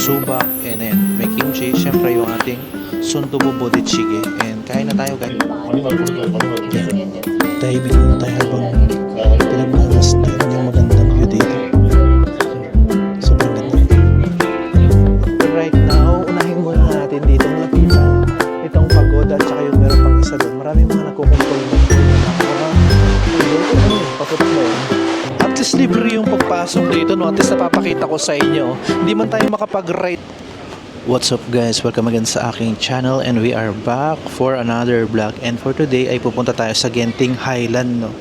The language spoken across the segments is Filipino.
suba, and then may kimchi, syempre yung ating sundubu budichige. And kain na tayo guys. Yan. Tahimik muna tayo habang pinagmamasdan yung magandang view dito. Sobrang ganda. Right now, unahin muna natin dito malapitan itong pagoda at saka yung meron pang isa doon. Maraming mga nakukumpol na paputok mo yun. At least libre yung pagpasok dito, no? At least napapakita ko sa inyo. Hindi man tayo makapag-ride. What's up guys? Welcome again sa aking channel and we are back for another vlog. And for today ay pupunta tayo sa Genting Highland, no?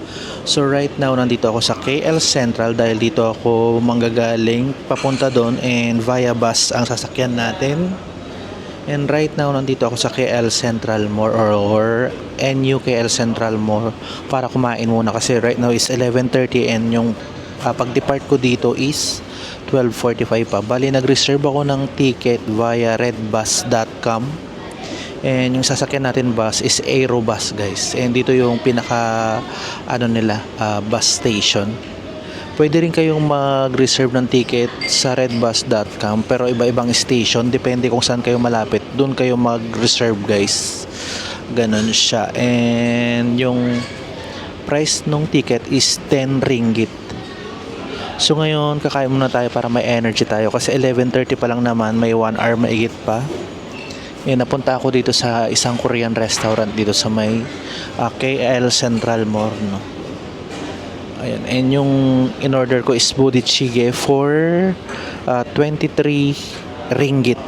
So right now nandito ako sa KL Central dahil dito ako manggagaling papunta doon and via bus ang sasakyan natin. And right now nandito ako sa KL Central Mall or NU KL Central Mall para kumain muna kasi right now is 11:30 and yung pag-depart ko dito is 12:45 pa. Bali nag-reserve ako ng ticket via redbus.com. And yung sasakyan natin bus is Aerobus guys. And dito yung pinaka bus station. Pwede rin kayong mag-reserve ng ticket sa redbus.com pero iba-ibang station depende kung saan kayo malapit. Doon kayo mag-reserve guys. Ganon siya. And yung price ng ticket is 10 ringgit. So ngayon kakain muna tayo para may energy tayo kasi 11:30 pa lang naman, may 1 hour maigit pa. Napunta ako dito sa isang Korean restaurant dito sa may KL Central Mall, no? Ayan. And yung in-order ko is budichige for 23 ringgit.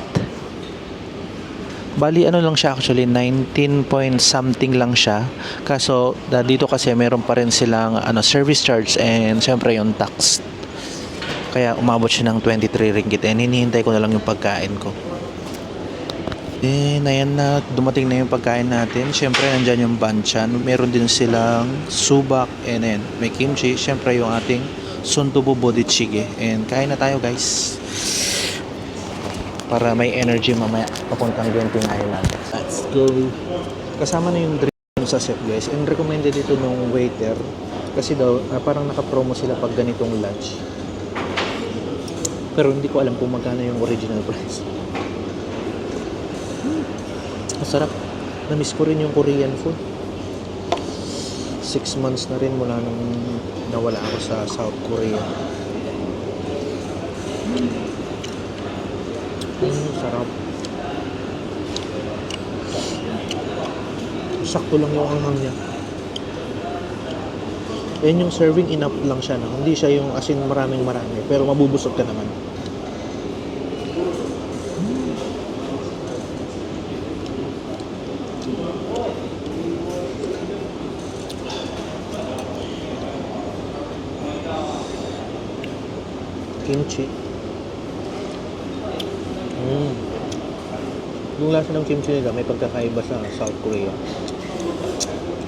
Bali ano lang siya actually 19 point something lang siya. Kaso dito kasi meron pa rin silang service charge and syempre yung tax. Kaya umabot siya ng 23 ringgit and hinihintay ko na lang yung pagkain ko. Ayan na, dumating na yung pagkain natin. Syempre nandyan yung banchan. Meron din silang subak and then may kimchi. Syempre yung ating sundubu budichige. And kain na tayo guys para may energy mamaya papuntang Genting Island. Let's go. Kasama na yung drink sa set guys. And recommended ito nung waiter kasi daw parang naka-promo sila pag ganitong lunch. Pero hindi ko alam kung magkano yung original price. Masarap. Na-miss ko rin yung Korean food. 6 months na rin mula nung nawala ako sa South Korea. Sarap. Sakto lang yung anghang niya. Yan yung serving enough lang siya. No? Hindi siya yung asin maraming pero mabubusog ka naman. Kimchi. Yung lasa ng kimchi nila may pagkakaiba sa South Korea.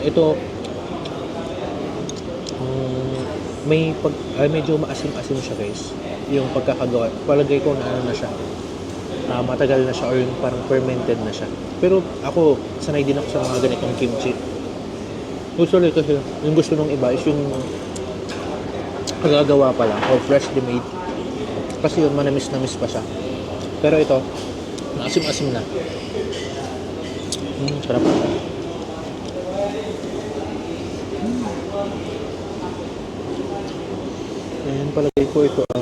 Ito medyo maasim-asim siya guys. Yung pagkakagawa, palagay ko na siya. Matagal na siya or yung parang fermented na siya. Pero ako, sanay din ako sa mga ganitong kimchi. Usually kasi yung gusto ng iba is yung pagkagawa pa lang or freshly made. Kasi yun, manamis-namis pa siya. Pero ito, maasim-asim na. Sarap. Ayan, palagay ko ito ay...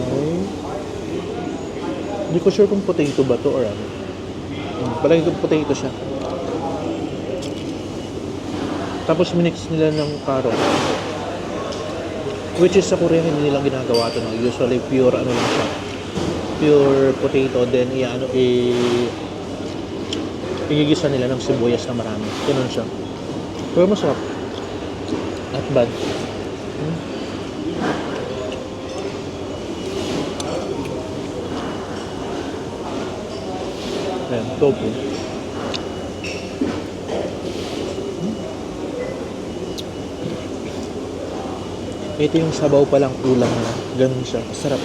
Hindi ko sure kung potato ba to or ano. Palagay ko potato siya. Tapos minix nila ng carrot. Which is sa Korea hindi nilang ginagawa ito. No? Usually pure lang siya. Pure potato, then igigisa nila ng sibuyas na marami. Ganun siya. Pero masarap. Not bad. Ayan, tofu. Ito yung sabaw palang ulam na. Ganun siya. Masarap.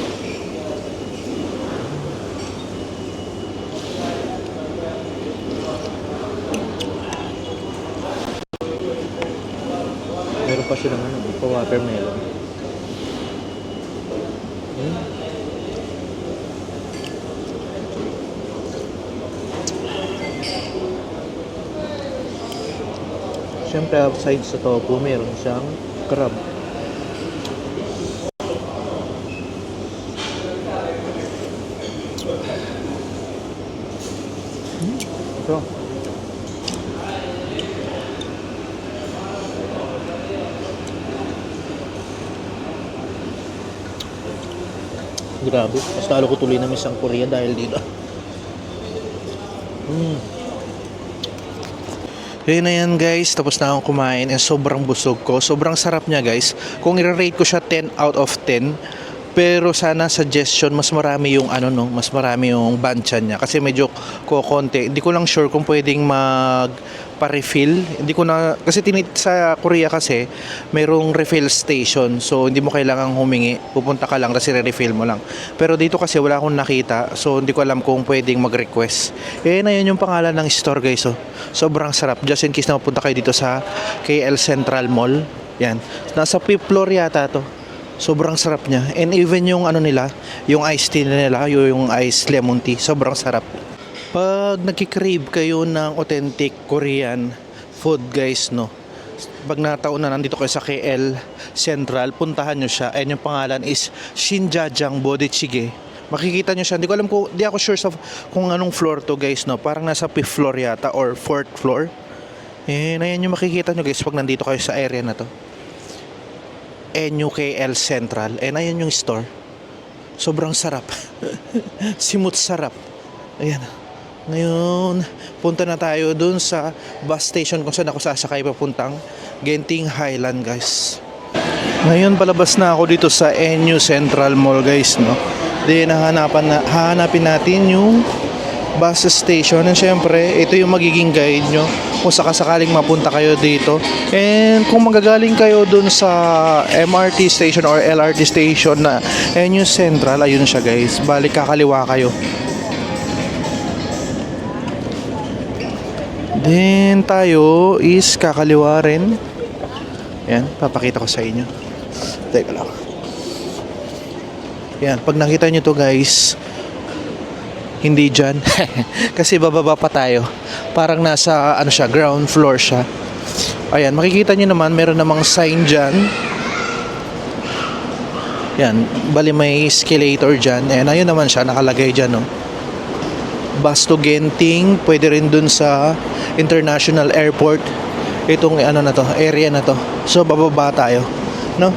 Meron pa silang watermelon. Siyempre, outside sa tofu, meron siyang crab. Ito. Grabe. Mas lalo ko tuloy na miss ang Korea dahil dito. Yun na yan guys, tapos na akong kumain and sobrang busog ko. Sobrang sarap niya guys. Kung i-rate ko siya 10 out of 10, pero sana suggestion, mas marami yung ano no, mas marami yung banchan niya. Kasi medyo konti. Hindi ko lang sure kung pwedeng pa-refill. Hindi ko na, kasi sa Korea kasi, merong refill station. So, hindi mo kailangang humingi. Pupunta ka lang, kasi re-refill mo lang. Pero dito kasi wala akong nakita. So, hindi ko alam kung pwedeng mag-request. Na yun yung pangalan ng store guys. Oh. Sobrang sarap. Just in case na mapunta kayo dito sa KL Central Mall. Yan. Nasa 5th floor yata to. Sobrang sarap niya. And even yung ano nila, yung iced tea nila, yung iced lemon tea, sobrang sarap. Pag nagki-crave kayo ng authentic Korean food guys, no, pag nataon na nandito kayo sa KL Central, puntahan nyo siya. And yung pangalan is Shinjajang Bodechige. Makikita nyo siya. Hindi ko alam kung, di ako sure kung anong floor to guys, no. Parang nasa 5th floor yata or 4th floor. Ayan yung makikita nyo guys pag nandito kayo sa area na to. NUKL Central. Ayan yung store. Sobrang sarap. Simut sarap. Ayan. Ngayon, punta na tayo dun sa bus station kung saan ako sasakay papuntang Genting Highland guys. Ngayon palabas na ako dito sa NU Central Mall guys, no. Then hahanapin natin yung bus station, and syempre ito yung magiging guide nyo kung sakasakaling mapunta kayo dito. And kung magagaling kayo dun sa MRT station or LRT station na NU Central, ayun siya guys, balik kakaliwa kayo. Then tayo is kakaliwa rin. Yan, papakita ko sa inyo. Teka lang. Yan, pag nakita nyo to guys, hindi dyan. Kasi bababa pa tayo. Parang nasa ano siya, ground floor siya. Ayan, makikita nyo naman, meron namang sign dyan. Yan, bali may escalator dyan. Ayan, ayun naman siya, nakalagay dyan, no. Bus to Genting, pwede rin dun sa International Airport. Itong ano na to, area na to. So, bababa tayo, no.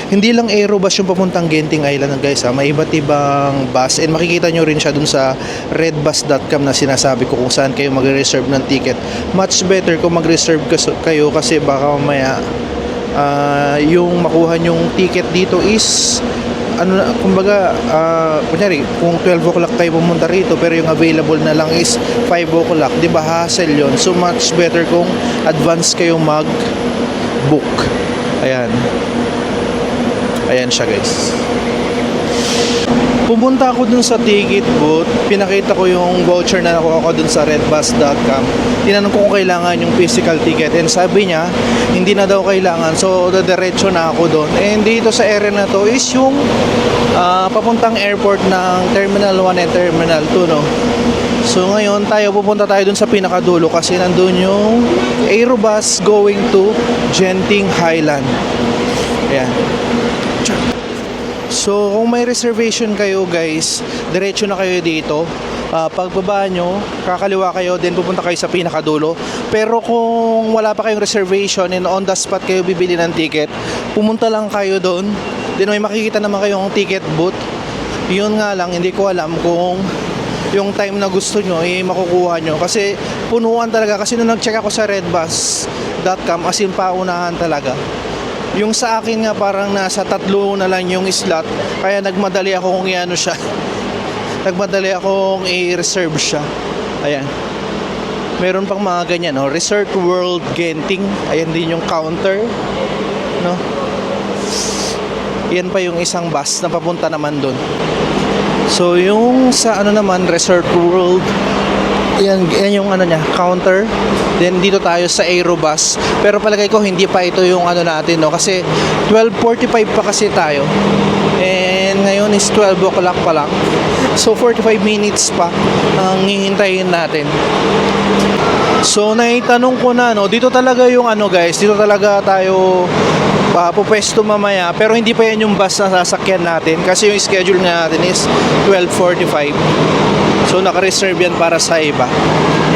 Hindi lang Aerobus yung papuntang Genting Island guys, ha. May iba't ibang bus, and makikita nyo rin siya dun sa redbus.com na sinasabi ko kung saan kayo mag-reserve ng ticket. Much better kung mag-reserve kayo, kasi baka mamaya yung makuha nyong ticket dito is ano, kumbaga kunyari kung 12 o'clock kayo pumunta rito pero yung available na lang is 5 o'clock, di ba hassle yun? So much better kung advance kayo mag-book. Ayan siya guys. Pumunta ako dun sa ticket booth, pinakita ko yung voucher na nakuha ko dun sa redbus.com. Tinanong ko kung kailangan yung physical ticket, and sabi niya hindi na daw kailangan. So diretso na ako dun. And dito sa area na to is yung papuntang airport ng Terminal 1 and Terminal 2, no. So ngayon pupunta tayo dun sa pinakadulo kasi nandun yung Aerobus going to Genting Highland. Ayan. So kung may reservation kayo guys, diretso na kayo dito. Pagbaba nyo, kakaliwa kayo, then pupunta kayo sa pinakadulo. Pero kung wala pa kayong reservation and on the spot kayo bibili ng ticket, pumunta lang kayo doon. Then may makikita naman kayong ticket booth. Yun nga lang, hindi ko alam kung yung time na gusto nyo makukuha nyo, kasi punuan talaga. Kasi nung nag-check ako sa redbus.com, as in paunahan talaga. Yung sa akin nga parang nasa 3 na lang yung slot, kaya nagmadali ako kung iano siya. Nagmadali akong i-reserve siya. Ayan. Meron pang mga ganyan, no? Resort World Genting. Ayan din yung counter, no? Yan pa yung isang bus na papunta naman doon. So yung sa ano naman, Resort World, yan yung ano niya, counter. Then dito tayo sa Aerobus. Pero palagay ko hindi pa ito yung ano natin, no? Kasi 12:45 pa kasi tayo. And ngayon is 12 o'clock pa lang. So 45 minutes pa ang hihintayin natin. So naitanong ko na, no, dito talaga yung ano guys, dito talaga tayo pupwesto mamaya, pero hindi pa yan yung bus na sasakyan natin kasi yung schedule nga natin is 12:45. So naka-reserve yan para sa iba.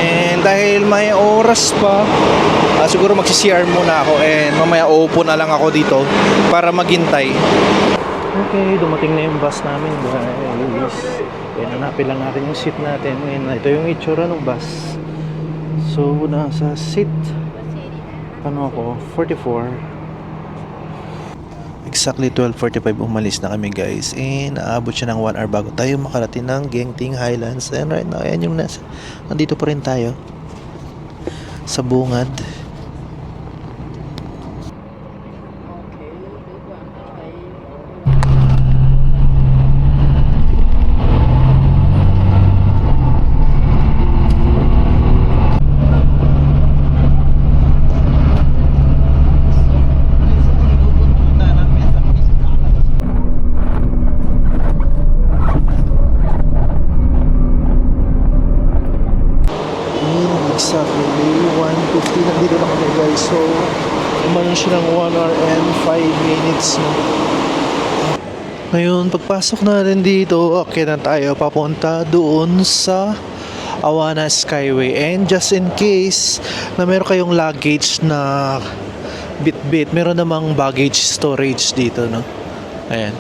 And dahil may oras pa, siguro magsi-CR muna ako and mamaya uupo na lang ako dito para maghintay. Okay, dumating na yung bus namin guys. Kaya hanapin lang natin yung seat natin. And ito yung itsura ng bus. So nasa seat ako, 44. Exactly 12:45 umalis na kami guys, and aabot siya ng 1 hour bago tayo makarating ng Genting Highlands. And right now, ayan yung nandito pa rin tayo sa bungad. Exactly 1:50 nandito na kami guys. So umanon siya ng 1 hour and 5 minutes no? Ngayon pagpasok natin dito, okay na tayo papunta doon sa Awana Skyway. And just in case na meron kayong luggage na bit-bit, meron namang baggage storage dito no? Ayan,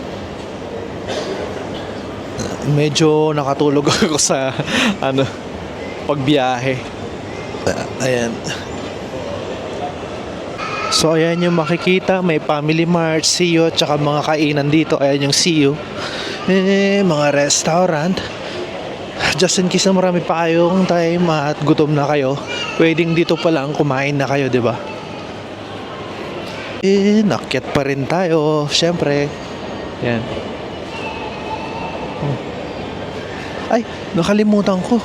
medyo nakatulog ako sa pagbiyahe. Ayan. So ayan yung makikita, may Family Mart, CU, tsaka mga kainan dito. Ayan yung CU, mga restaurant. Just in case na marami pa kayong time at gutom na kayo, pwedeng dito pa lang kumain na kayo, 'di ba? Nakyat pa rin tayo, syempre. Ayan. Ay, nakalimutan ko.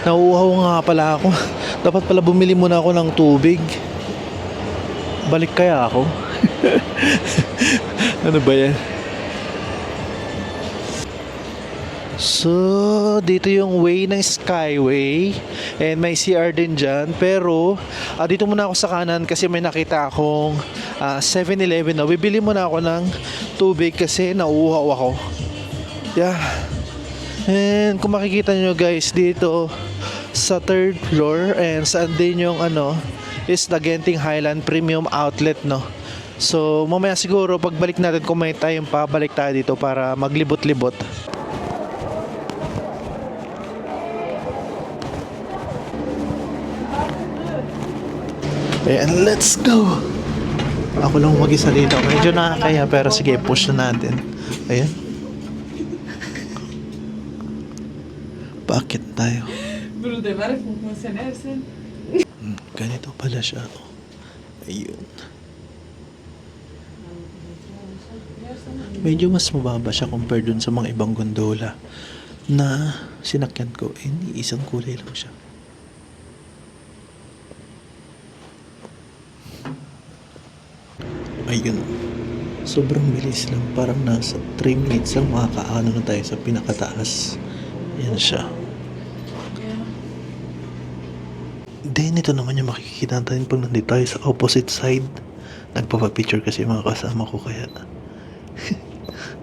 Nauuhaw nga pala ako. Dapat pala bumili muna ako ng tubig. Balik kaya ako? Ano ba yan? So, dito yung way ng Skyway. And may CR din dyan. Pero, dito muna ako sa kanan kasi may nakita akong 7-Eleven na. Bibili muna ako ng tubig kasi nauuhaw ako. Yeah. And kung makikita nyo guys, dito sa 3rd floor and saan din yung is the Genting Highland Premium Outlet no. So mamaya siguro pagbalik natin kung may time pa, balik tayo dito para maglibot-libot. Ayan, let's go. Ako lang mag-isa dito, medyo nakakaya pero sige, push na natin. Ayan, bakit tayo? Ganito pala siya. Ayun. Medyo mas mababa siya compared dun sa mga ibang gondola na sinakyan ko. Isang kulay lang siya. Ayun. Sobrang bilis lang. Parang nasa 3 minutes lang makakaano na tayo sa pinakataas. Yan siya. Then ito naman yung makikita natin pag nandito tayo sa opposite side. Nagpapapicture kasi yung mga kasama ko kaya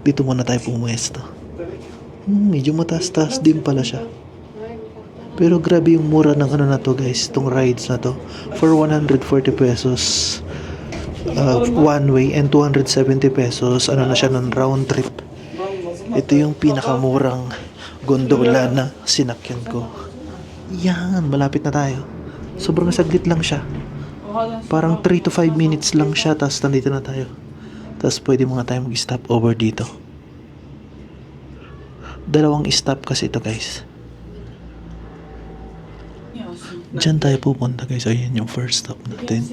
dito muna tayo pumuesto. Medyo mataas-taas din pala siya. Pero grabe yung mura ng na to guys, itong rides na to. For 140 pesos one way and 270 pesos na siya ng round trip. Ito yung pinakamurang gondola na sinakyan ko. Yan, malapit na tayo. Sobrang saglit lang siya. Parang 3 to 5 minutes lang siya, tapos nandito na tayo. Tapos pwede mga tayo mag-stop over dito. 2 stop kasi ito guys. Diyan tayo pupunta guys. Ayan yung first stop natin.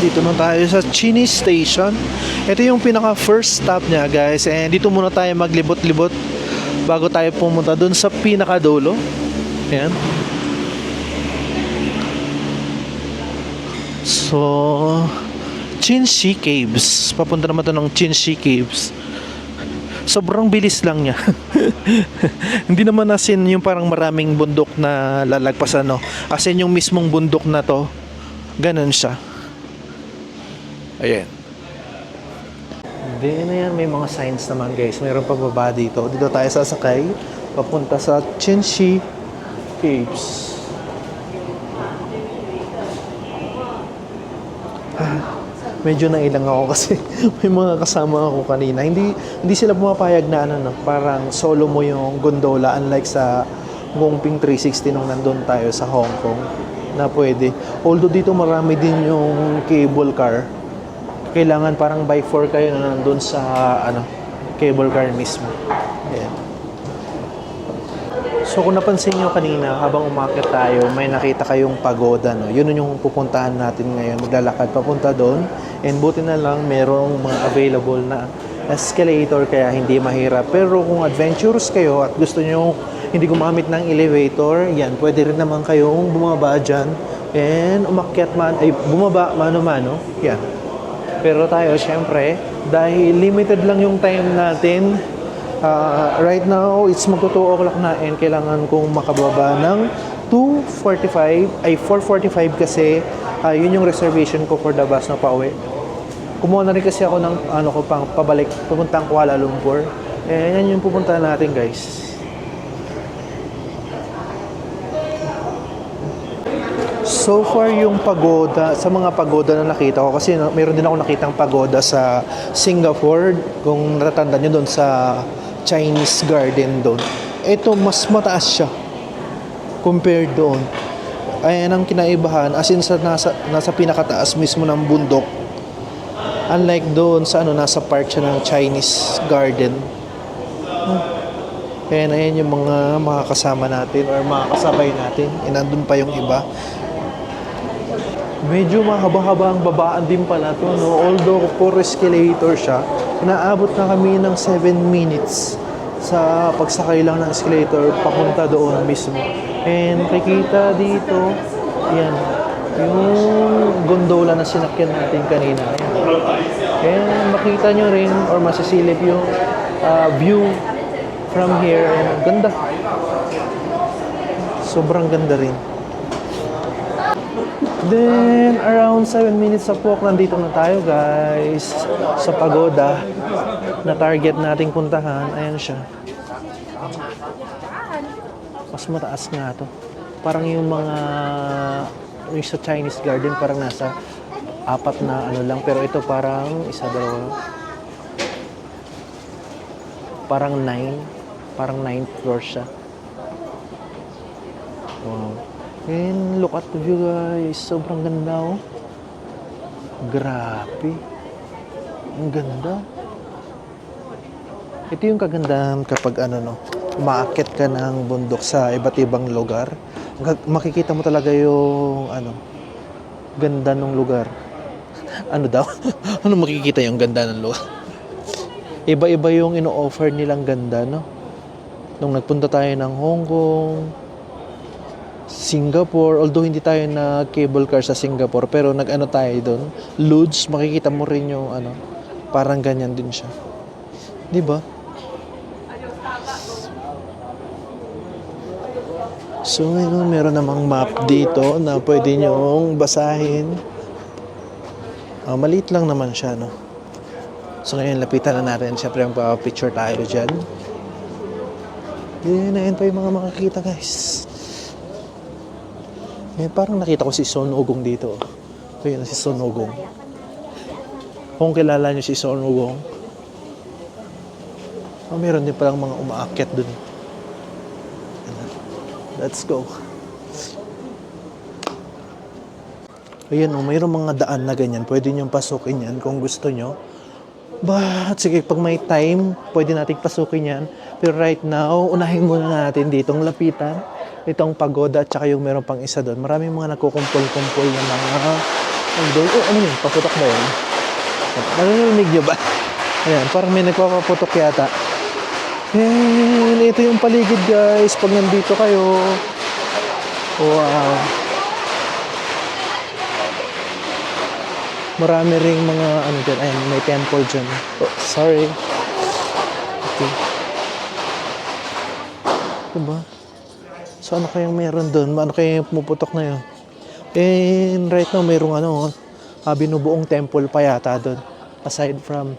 Dito na tayo sa Chini Station. Ito yung pinaka first stop niya guys. And dito muna tayo maglibot-libot bago tayo pumunta dun sa pinakadulo. Ayan. So Chinshi Caves. Papunta naman to ng Chinshi Caves. Sobrang bilis lang niya. Hindi naman asin yung parang maraming bundok na lalagpasan, no? Asin yung mismong bundok na to. Ganun siya. Ayan. Then, ayan, may mga signs naman, guys. Mayroon pa baba dito. Dito tayo sasakay. Papunta sa Chinshi Caves. Medyo nailang ako kasi may mga kasama ako kanina. Hindi sila pumapayag na ano, no? Parang solo mo yung gondola, unlike sa Gongping 360 nung nandun tayo sa Hong Kong na pwede. Although dito marami din yung cable car. Kailangan parang by 4 kayo na nandun sa ano, cable car mismo. Ayan. So kung napansin nyo kanina, habang umakyat tayo, may nakita kayong pagoda, no? Yun yung pupuntahan natin ngayon. Maglalakad papunta doon. And buti na lang, merong mga available na escalator kaya hindi mahirap. Pero kung adventurous kayo at gusto nyo hindi gumamit ng elevator, yan, pwede rin naman kayong bumaba dyan. And umakyat man, ay bumaba mano-mano, yan. Pero tayo, syempre, dahil limited lang yung time natin, right now, it's magto 2 o'clock na and kailangan kong makababa ng 2:45, ay 4:45 kasi yun yung reservation ko for the bus na pauwi. Kumuha na rin kasi ako ng ano ko pang pabalik, pupuntang Kuala Lumpur. Yan yung pupuntahan natin, guys. So far yung pagoda, sa mga pagoda na nakita ko, kasi mayroon din ako nakitang pagoda sa Singapore, kung natatanda nyo doon sa Chinese garden doon. Ito, mas mataas siya compared doon. Ayan ang kinaibahan, as in sa nasa pinakataas mismo ng bundok. Unlike doon sa ano, nasa part siya ng Chinese garden. Ayan yung mga kasama natin or mga kasabay natin. Nandun pa yung iba. Medyo mahaba-haba ang babaan din pala to, no? Although for escalator siya, naabot na kami ng 7 minutes sa pagsakay lang ng escalator papunta doon mismo. And kikita dito, yan, yung gondola na sinakyan natin kanina. Ayan. And makita nyo rin or masisilip yung view from here. Ayan, ganda. Sobrang ganda rin. Then, around 7 minutes sa walk, nandito na tayo, guys, sa pagoda na target nating puntahan. Ayan siya. Mas mataas nga to. Parang yung yung sa Chinese garden, parang nasa 4 na ano lang. Pero ito parang 1, 2, parang 9. Parang 9th floor siya. Wow. And look at the view, guys. Sobrang ganda, oh. Grabe. Ang ganda. Ito yung kagandahan kapag ano, no, umaakyat ka ng bundok sa iba't ibang lugar. Makikita mo talaga yung ano, ganda ng lugar. Ano daw? Ano makikita yung ganda ng lugar? Iba-iba yung ino-offer nilang ganda, no? Nung nagpunta tayo ng Hong Kong, Singapore, although hindi tayo na cable car sa Singapore, pero nag-ano tayo doon, Luge, makikita mo rin yung ano, parang ganyan din siya. 'Di ba? So, meron namang map dito na pwede nyong basahin. Maliit lang naman siya, no? So, ngayon, lapitan na natin. Siyempre, magpa-picture tayo dyan. Ayan pa yung mga makikita, guys. Parang nakita ko si Son Ugong dito. Ito yun, si Son Ugong. Kung kilala nyo si Son Ugong, meron din palang mga umaakyat dun. Let's go. Ayan, mayroong mga daan na ganyan. Pwede nyo pasukin yan kung gusto nyo. But, sige, pag may time, pwede natin pasukin yan. Pero right now, unahin muna natin ditong lapitan. Itong pagoda at saka yung meron pang isa doon. Maraming mga nagkukumpul-kumpul na mga doon. Ano yun? Paputok ba yun? Narinig nyo ba? Ayan, parang may nagpapaputok yata. And ito yung paligid, guys. Pag nandito kayo. Wow. Marami ring mga ano dyan. Ayan, may temple dyan. Oh, sorry. Okay. Diba? So, ano kayang meron doon? Ano kayang pumuputok na yun? And right now, mayroong ano, binubuong temple pa yata doon. Aside from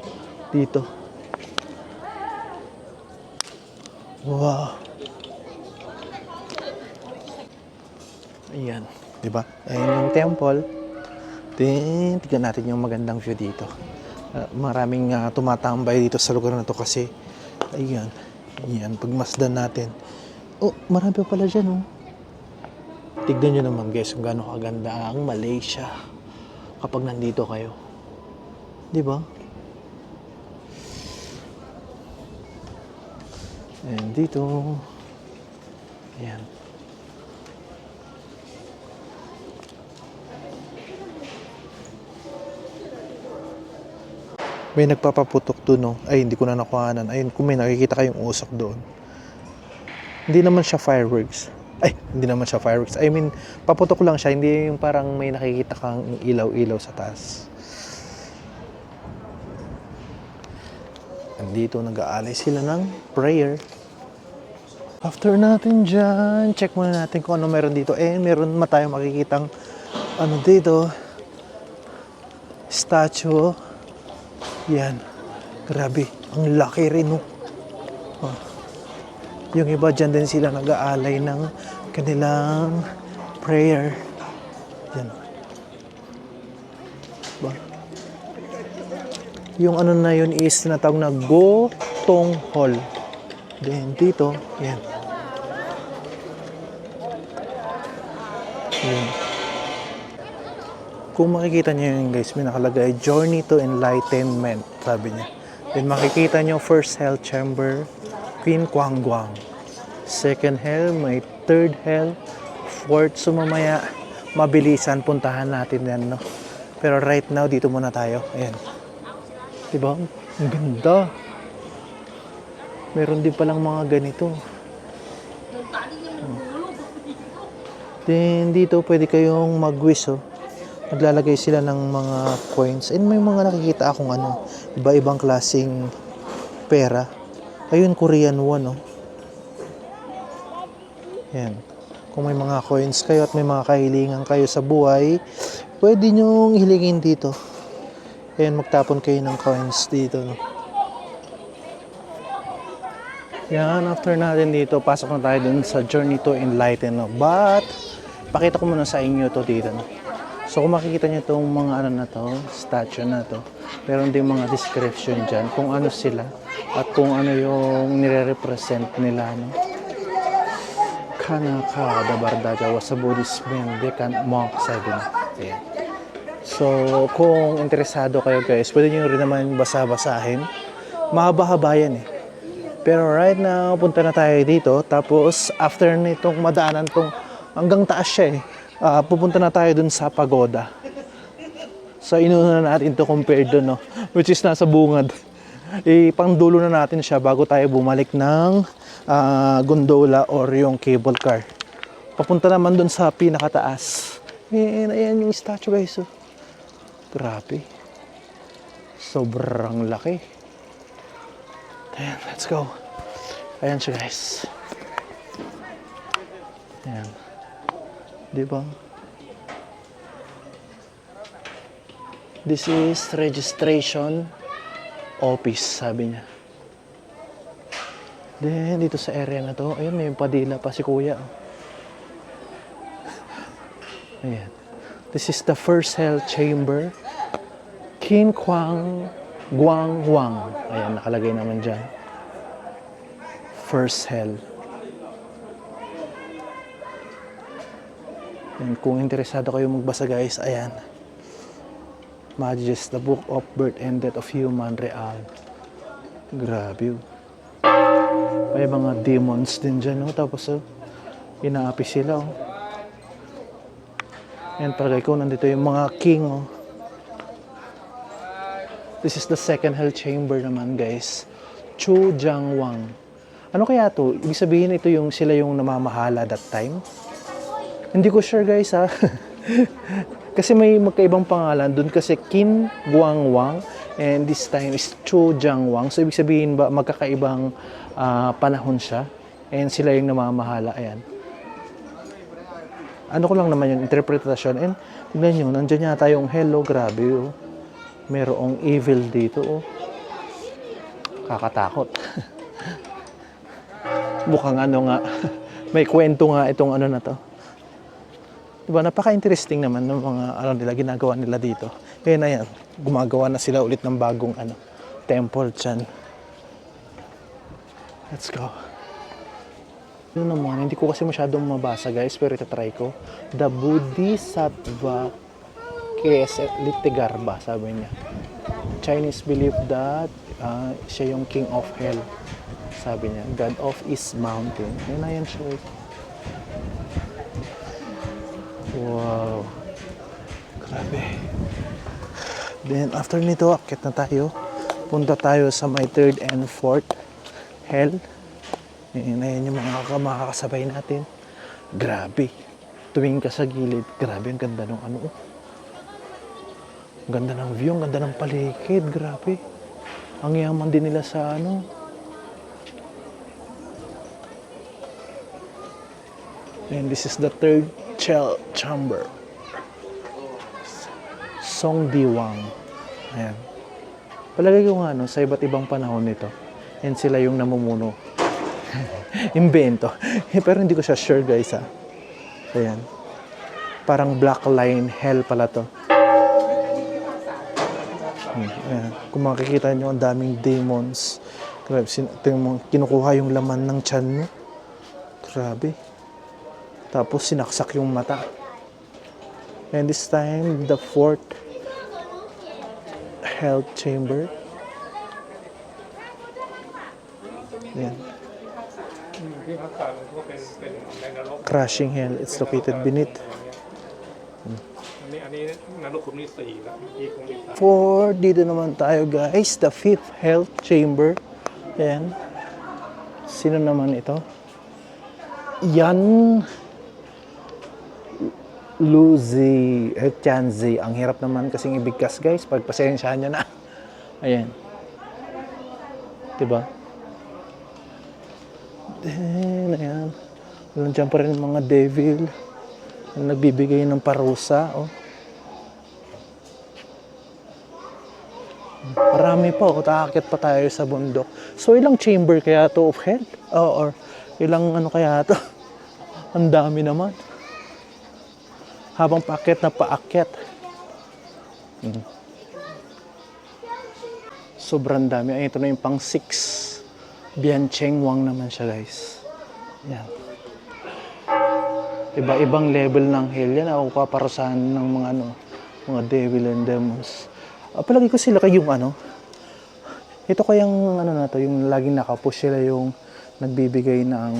dito. Wow. Ayan. Diba? Ayan yung temple. Then, tignan natin yung magandang view dito. Maraming tumatambay dito sa lugar na to kasi ayan. Ayan, pagmasdan natin. Oh, marami pa pala dyan, oh. Tignan nyo naman guys kung gaano kaganda ang Malaysia kapag nandito kayo. Di ba? And dito. Ayan. May nagpapaputok doon, no? Ay, hindi ko na nakuhanan. Ayun, kung may nakikita kayong usok doon. Hindi naman siya fireworks. Ay, hindi naman siya fireworks. I mean, paputok lang siya. Hindi yung parang may nakikita kang ilaw-ilaw sa taas. Andito, nag-aalay sila ng prayer. After natin dyan, check muna natin kung ano meron dito. Eh, meron tayong makikitang ano dito. Statue. Yan. Grabe. Ang laki rin, no? Oh. Yung iba dyan din sila nag-aalay ng kanilang prayer. Yan. Ba? Yung ano na yun is tinatawag na Go Tong Hall. Then dito, yan. Yan. Kung makikita nyo yun guys, may nakalagay Journey to Enlightenment, sabi niya. Then makikita nyo First Hell Chamber, Queen Kwang Gwang. Second hell, may third hell, fourth. So mamaya, mabilisan, puntahan natin yan, no? Pero right now, dito muna tayo. Ayan. Diba? Ang ganda. Meron din palang mga ganito. Then dito, pwede kayong mag-wish, oh. Naglalagay sila ng mga coins. And may mga nakikita akong ano, iba-ibang klaseng pera. Ayun, Korean won, oh. Yan. Kung may mga coins kayo at may mga kahilingan kayo sa buhay, pwede nyong hilingin dito. Ayan, magtapon kayo ng coins dito, no? Yan, after natin dito, pasok na tayo dun sa Journey to Enlighten, no? But, pakita ko muna sa inyo to dito, no? So, kung makikita nyo itong mga ano na to, statue na to, meron din mga description dyan kung ano sila at kung ano yung nire-represent nila, no? Kanaka, Dabardaja was a Buddhist mendicant monk, sabi na. Ayan. So, kung interesado kayo guys, pwede nyo rin naman basa-basahin. Mahaba-haba yan, eh. Pero right now, punta na tayo dito. Tapos, after nitong madaanan tong hanggang taas siya, eh. Pupunta na tayo dun sa pagoda. So, inuna natin to compared dun, no? Which is nasa bungad. Pangdulo na natin siya bago tayo bumalik ng gondola or yung cable car. Papunta naman dun sa pinakataas. Ayan yung statue guys. Oh. Grabe. Sobrang laki. Ayan, let's go. Ayan siya guys. Ayan. Diba? This is registration office, sabi niya. Then, dito sa area na to, ayun, may padila pa si kuya. Ayan. This is the first hell chamber. King Kwang Gwang Wang. Ayan, nakalagay naman dyan. First hell. And kung interesado kayo magbasa guys, ayan. Magus, the book of birth and death of human real. Grabe. May mga demons din dyan, no? Tapos, inaapi sila, oh. Ayan, palagay ko, nandito yung mga king, oh. This is the second hell chamber naman, guys. Chu Jiang Wang. Ano kaya to? Ibig sabihin ito yung sila yung namamahala that time? Hindi ko sure, guys, ha. Kasi may magkaibang pangalan doon kasi Qin Guangwang and this time is Chu Jiangwang. So ibig sabihin ba magkakaibang panahon siya and sila yung namamahala. Ayan. Ano ko lang naman yung interpretasyon and tignan nyo, nandyan yata yung hello, grabe oh. Merong evil dito oh. Kakatakot. Mukhang ano nga, may kwento nga itong ano na to. Diba, napaka-interesting naman ng mga ano nila, ginagawa nila dito. Kaya na yan, gumagawa na sila ulit ng bagong ano, temple dyan. Let's go. Ano naman, hindi ko kasi masyadong mabasa guys, pero itatry ko. The Bodhisattva Keset Litigarbha, sabi niya. Chinese believe that siya yung king of hell. Sabi niya, God of East Mountain. Yun na yan siya. Wow. Grabe. Then after nito, akit na tayo. Punta tayo sa my third and fourth hell. Ayan yung mga makakasabay natin. Grabe. Tuwing ka sa gilid, grabe ang ganda ng ano. Ang ganda ng view, ang ganda ng paligid. Grabe. Ang yaman din nila sa ano. And this is the third chamber. Song Diwang. Ayan. Palagay ko nga, no, sa iba't ibang panahon nito. And sila yung namumuno. Invento. Pero hindi ko siya sure, guys, ha. Ayan. Parang black line hell pala to. Ayan. Kung makikita nyo, ang daming demons. Grabe, kinukuha yung laman ng tiyan mo. Grabe. Tapos sinaksak yung mata. And this time, the fourth hell chamber. Ayan. Crushing hell. It's located beneath. For dito naman tayo guys, the fifth hell chamber. Ayan. Sino naman ito? Yan Luzi Tianzi. Ang hirap naman kasing ibigkas guys. Pagpasensyahan nyo na. Ayan. Diba? Then, ayan. Nandiyan pa rin mga devil na nagbibigay ng parusa. Oh. Marami pa. Oh. Taakit pa tayo sa bundok. So, ilang chamber kaya to of hell? Or ilang ano kaya to? Ang dami naman. Habang paakyat na paakyat. Sobrang dami. Ay, ito na yung pang 6. Biancheng Wang naman siya guys. Yan. Iba-ibang level ng hell yan. Ako paparusahan ng mga ano, mga devil and demons. Palagi ko sila kayong ano. Ito kayang ano na to, yung laging nakapush sila yung nagbibigay ng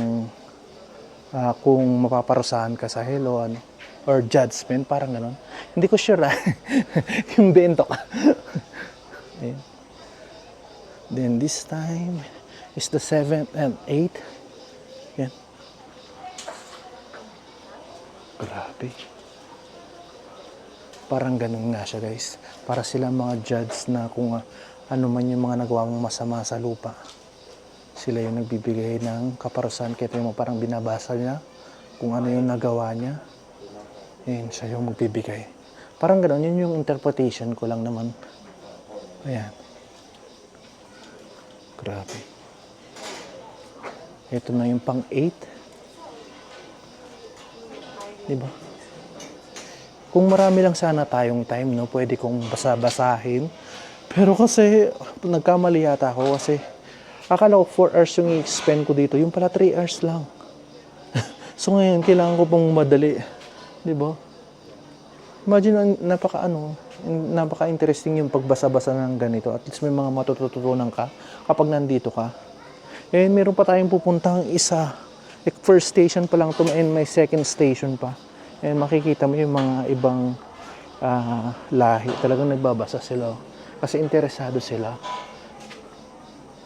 kung mapaparusahan ka sa hell o ano. Or judgment, parang gano'n. Hindi ko sure yung bento ka. Then this time is the 7th and 8th. Yan. Grabe. Parang gano'n nga siya guys. Para sila mga judge na kung ano man yung mga nagawa mong masama sa lupa. Sila yung nagbibigay ng kaparusahan. Kaya yung parang binabasa niya kung ano yung nagawa niya. Ayan, siya yung magbibigay. Parang gano'n, yun yung interpretation ko lang naman. Ayan. Grabe. Ito na yung pang 8. Diba? Kung marami lang sana tayong time, no, pwede kong basa-basahin. Pero kasi, nagkamali yata ako kasi akala ko 4 hours yung i-spend ko dito. Yung pala 3 hours lang. So ngayon, kailangan ko pong madali. Diba? Imagine, napaka-interesting yung pagbasa-basa ng ganito. At least may mga matututunan ka kapag nandito ka. And meron pa tayong pupuntang isa. Like first station pa lang to and may second station pa. And makikita mo yung mga ibang lahi. Talagang nagbabasa sila. Kasi interesado sila.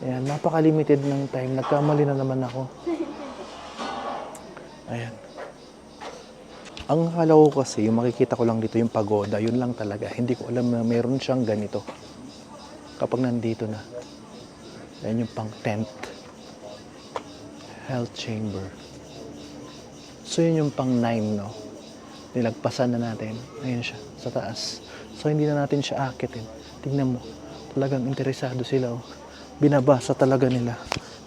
Ayan, napaka-limited ng time. Nagkamali na naman ako. Ayan. Ang akala ko kasi, yung makikita ko lang dito yung pagoda, yun lang talaga. Hindi ko alam na meron siyang ganito. Kapag nandito na. Ayan yung pang tent. Health chamber. So yun yung pang 9, no? Nilagpasan na natin. Ayan siya, sa taas. So hindi na natin siya akitin. Tingnan mo, talagang interesado sila. Oh. Binabasa talaga nila.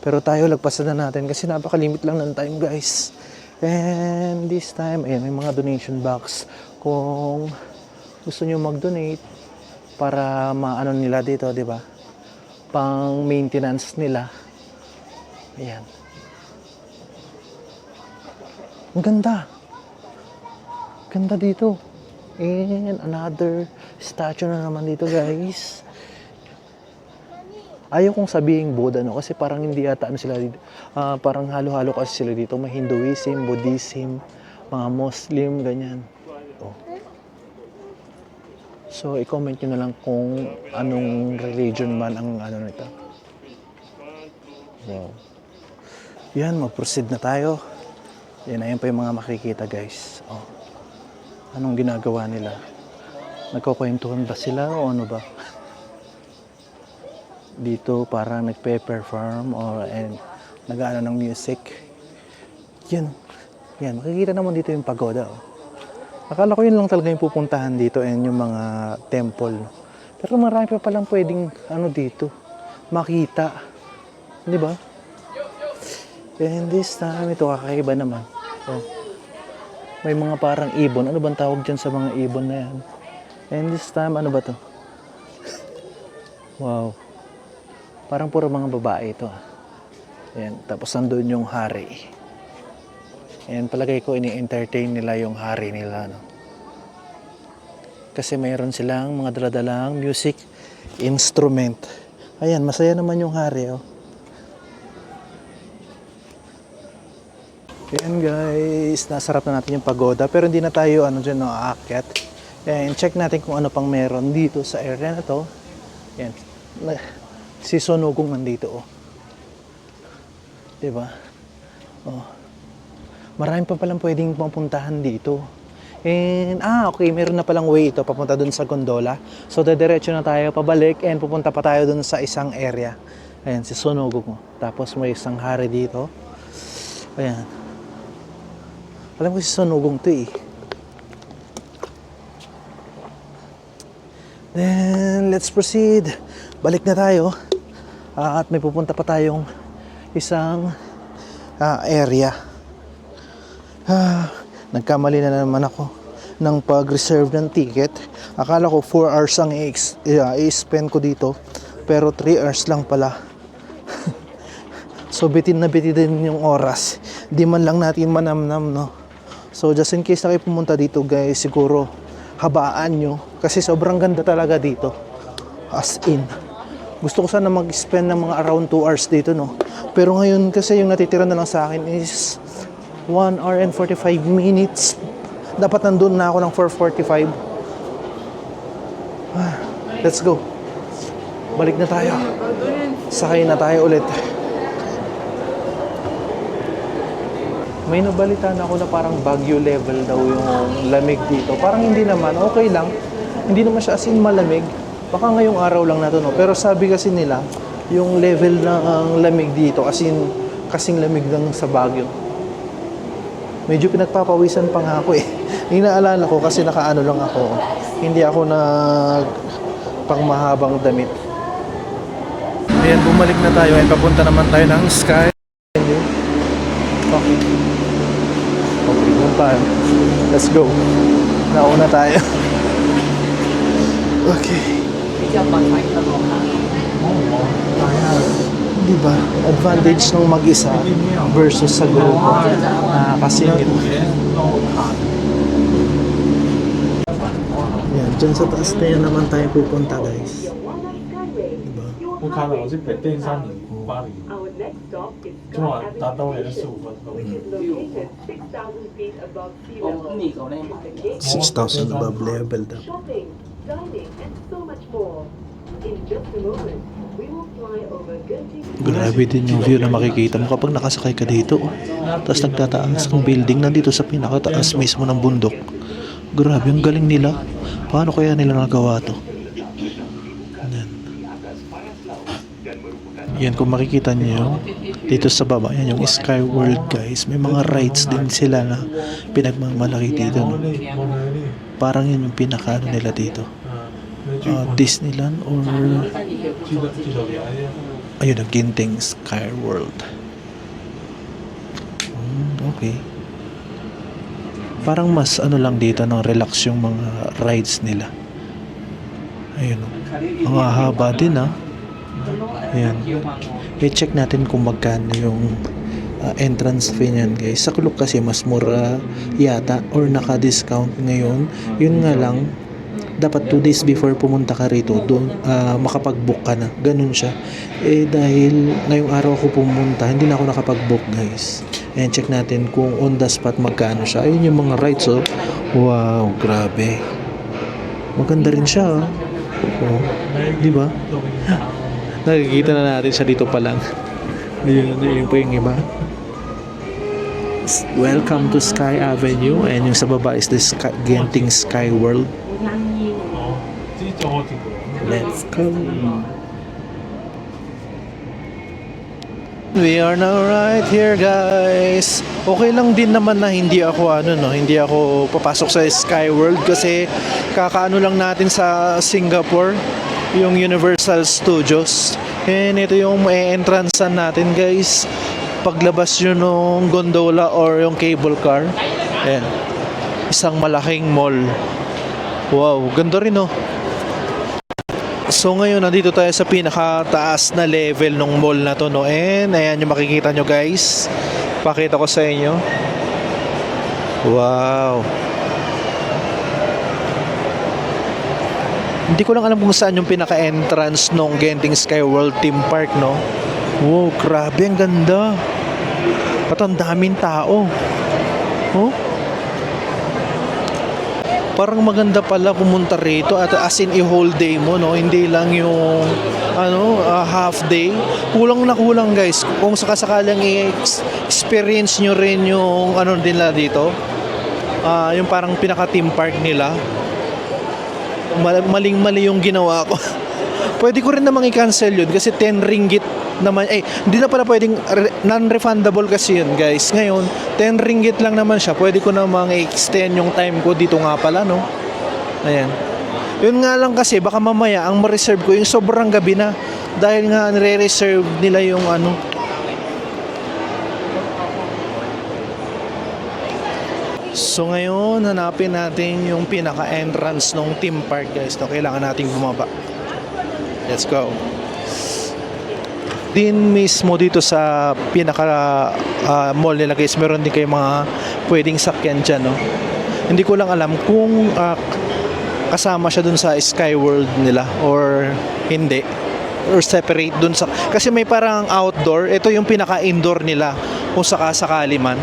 Pero tayo, lagpasan na natin kasi napakalimit lang ng time, guys. And this time, ayan, may mga donation box. Kung gusto nyo mag-donate para maano nila dito, di ba? Pang maintenance nila. Ayan. Ang ganda. Ganda dito. And another statue na naman dito, guys. Ayaw kong sabihin Buddha, no? Kasi parang hindi yata ano sila dito. Parang halo-halo kasi sila dito. May Hinduism, Buddhism, mga Muslim, ganyan. Oh. So, i-comment nyo na lang kung anong religion man ang ano nito. Wow. Yan, mag-proceed na tayo. Yan, ayan pa yung mga makikita, guys. Oh. Anong ginagawa nila? Nagkukwentuhan ba sila o ano ba? Dito parang nagpe-perform or nag-aano ng music. Yan. Yan, makikita naman dito yung pagoda. Oh. Akala ko yun lang talaga yung pupuntahan dito and yung mga temple. Pero marami pa palang pwedeng ano dito makita. Di ba? And this time, ito kakaiba naman. Oh. May mga parang ibon. Ano bang tawag dyan sa mga ibon na yan? And this time, ano ba to? Wow. Parang puro mga babae ito. Ayan. Tapos nandun yung hari. Ayan, palagay ko ini-entertain nila yung hari nila. No? Kasi mayroon silang mga daladalang music instrument. Ayan, masaya naman yung hari. Oh. Ayan guys, nasarap na natin yung pagoda. Pero hindi na tayo dyan, no, aakyat. Ayan, check natin kung ano pang meron dito sa area na to. Ayan. Si Sonogong nandito, oh. Diba? Oh. Marami pa palang pwedeng mapuntahan dito. And, okay, meron na palang way ito papunta dun sa gondola. So, dediretso na tayo pabalik and pupunta pa tayo dun sa isang area. Ayan, si Sonogong, oh. Tapos may isang hari dito. Ayan. Alam ko si Sonogong to, eh. Then, let's proceed. Balik na tayo. At may pupunta pa tayong isang area. Nagkamali na naman ako ng pag-reserve ng ticket. Akala ko 4 hours ang i-spend ko dito. Pero 3 hours lang pala. So bitin na bitin din yung oras. Di man lang natin manamnam, no? So just in case na kayo pumunta dito, guys, siguro habaan nyo. Kasi sobrang ganda talaga dito. As in. Gusto ko sana mag-spend ng mga around 2 hours dito, no? Pero ngayon kasi yung natitira na lang sa akin is 1 hour and 45 minutes. Dapat nandun na ako ng 4:45. Let's go. Balik na tayo. Sakay na tayo ulit. May nabalitaan ako na parang Baguio level daw yung lamig dito. Parang hindi naman, okay lang. Hindi naman siya as in malamig. Baka ngayong araw lang na to, no? Pero sabi kasi nila, yung level ng lamig dito, as in, kasing lamig lang sa Baguio. Medyo pinagpapawisan pa nga ako, eh. Inaalala ko kasi nakaano lang ako. Hindi ako pang mahabang damit. Ayan, bumalik na tayo. Ayan, papunta naman tayo ng Sky. Okay. Okay, doon tayo. Let's go. Nauna tayo. Okay. Diba? Advantage ng mag-isa versus sa grupo. Kasi yan, dyan sa taas na yan naman tayo pupunta, guys. Diba? 我看到是北电山林巴黎，今晚达到也是15分钟。 6,000 above level daw. shopping, dining, and so much more. Grabe din yung view na makikita mo kapag nakasakay ka dito. Tapos nagtataas ng building nandito sa pinakataas mismo ng bundok. Grabe, ang galing nila. Paano kaya nila nagawa to? Yan. Yan, kung makikita niyo dito sa baba, yan yung Sky World guys. May mga rides din sila na pinagmamalaki dito. No? Parang yun yung pinaka nila dito. Disneyland or ayun, ang Ginting Sky World. Okay. Parang mas ano lang dito, no, relax yung mga rides nila. Ayun. Ang haba din, ah. Ayan. I-check natin kung magkano yung entrance fee niyan, guys. Sa Klook kasi mas mura yata or naka-discount ngayon. Yun nga lang, dapat 2 days before pumunta ka rito, doon makapag-book ka na. Ganun siya. Dahil ngayong araw ako pumunta, hindi na ako nakapag-book, guys. And check natin kung on the spot magkano siya. Ayun yung mga rides, oh. Wow, grabe. Maganda rin siya, oh. Oh, di ba? Nakikita na natin siya dito pa lang. Yun po yung iba. Welcome to Sky Avenue, and yung sa baba is the Genting Sky World. Let's go. We are now right here, guys. Okay lang din naman na hindi ako hindi ako papasok sa Sky World kasi kakaano lang natin sa Singapore, yung Universal Studios. And ito yung entrance natin, guys. Paglabas nyo nung gondola or yung cable car. Ayan. Isang malaking mall. Wow, ganda rin, oh. So ngayon nandito tayo sa pinakataas na level ng mall na to, no? And ayan yung makikita nyo, guys. Pakita ko sa inyo. Wow. Hindi ko lang alam kung saan yung pinaka-entrance ng Genting Sky World Theme Park, no? Wow, grabe, ang ganda. At ang daming tao. Oh? Parang maganda pala pumunta rito at as in whole day mo, no? Hindi lang yung half day. Kulang na kulang, guys. Kung sakasakalang i-experience nyo rin yung nila dito, yung parang pinaka-theme park nila. Maling-mali yung ginawa ko. Pwede ko rin namang i-cancel yun kasi 10 ringgit naman. Hindi na pala pwedeng non-refundable kasi yun, guys. Ngayon, 10 ringgit lang naman siya. Pwede ko namang i-extend yung time ko dito nga pala, no? Ayan. Yun nga lang kasi, baka mamaya ang ma-reserve ko yung sobrang gabi na. Dahil nga nire-reserve nila yung So ngayon, hanapin natin yung pinaka-entrance ng theme park, guys. No? Kailangan nating bumaba. Let's go. Din mismo dito sa pinaka mall nila, guys, meron din kayo mga pwedeng sakyan dyan, no? Hindi ko lang alam kung kasama siya dun sa Sky World nila or hindi, or separate dun sa, kasi may parang outdoor, ito yung pinaka-indoor nila kung sakasakali man.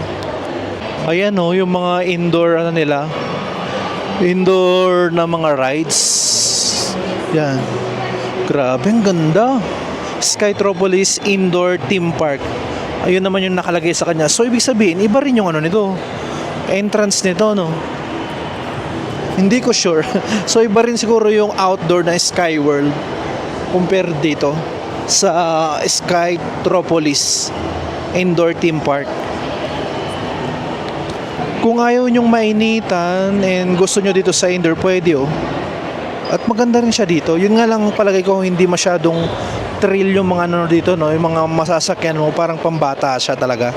Ayan, no, yung mga indoor nila, indoor na mga rides. Yan, grabe, ang ganda. Skytropolis Indoor Theme Park. Ayun naman yung nakalagay sa kanya. So ibig sabihin, iba rin yung nito, entrance nito, no? Hindi ko sure. So iba rin siguro yung outdoor na Sky World compared dito sa Skytropolis Indoor Theme Park. Kung ayaw nyong mainitan and gusto nyo dito sa indoor, pwede, oh. At maganda rin siya dito. Yun nga lang palagay ko, hindi masyadong thrill yung mga dito, no? Yung mga masasakyan mo, parang pambata siya talaga.